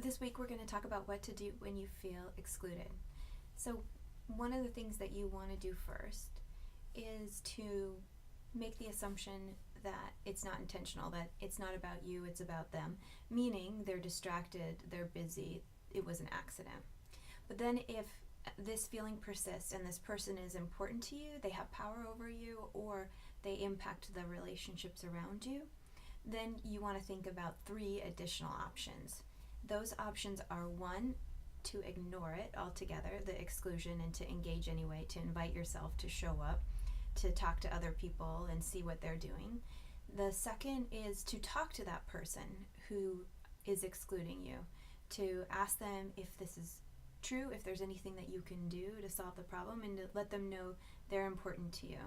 This week we're going to talk about what to do when you feel excluded. So one of the things that you want to do first is to make the assumption that it's not intentional, that it's not about you, it's about them, meaning they're distracted, they're busy, it was an accident. But then if this feeling persists and this person is important to you, they have power over you, or they impact the relationships around you, then you want to think about 3 additional options. Those options are 1, to ignore it altogether, the exclusion, and to engage anyway, to invite yourself to show up, to talk to other people and see what they're doing. The second is to talk to that person who is excluding you, to ask them if this is true, if there's anything that you can do to solve the problem, and to let them know they're important to you.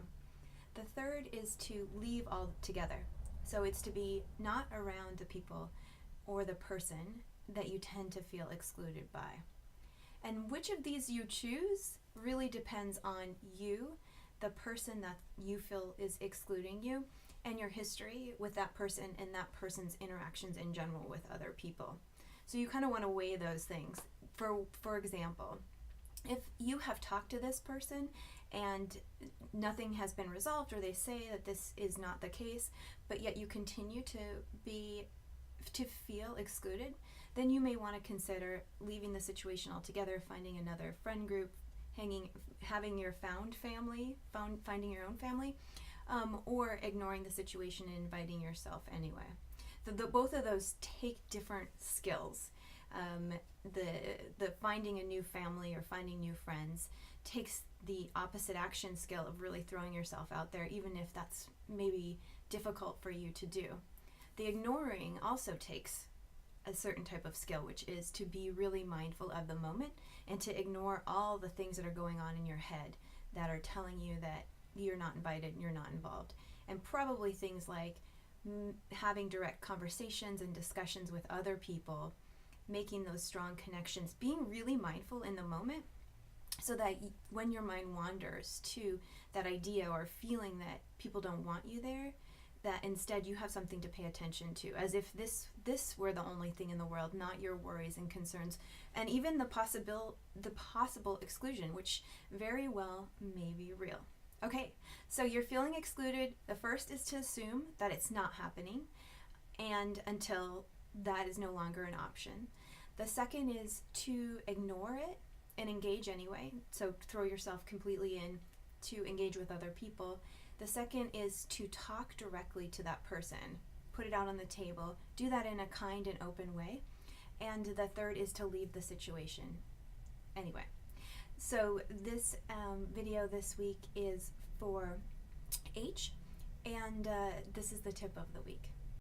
The third is to leave altogether. So it's to be not around the people or the person that you tend to feel excluded by. And which of these you choose really depends on you, the person that you feel is excluding you, and your history with that person and that person's interactions in general with other people. So you kind of want to weigh those things. For example, if you have talked to this person and nothing has been resolved, or they say that this is not the case, but yet you continue to feel excluded, then you may want to consider leaving the situation altogether, finding another friend group, having your finding your own family, or ignoring the situation and inviting yourself anyway. Both of those take different skills. The finding a new family or finding new friends takes the opposite action skill of really throwing yourself out there, even if that's maybe difficult for you to do. The ignoring also takes a certain type of skill, which is to be really mindful of the moment and to ignore all the things that are going on in your head that are telling you that you're not invited and you're not involved. And probably things like having direct conversations and discussions with other people, making those strong connections, being really mindful in the moment, so that when your mind wanders to that idea or feeling that people don't want you there, that instead you have something to pay attention to, as if this were the only thing in the world, not your worries and concerns, and even the possible exclusion, which very well may be real. Okay, so you're feeling excluded. The first is to assume that it's not happening, and until that is no longer an option. The second is to ignore it and engage anyway, so throw yourself completely in to engage with other people. The second is to talk directly to that person, put it out on the table, do that in a kind and open way. And the third is to leave the situation anyway. So this video this week is for H, and this is the tip of the week.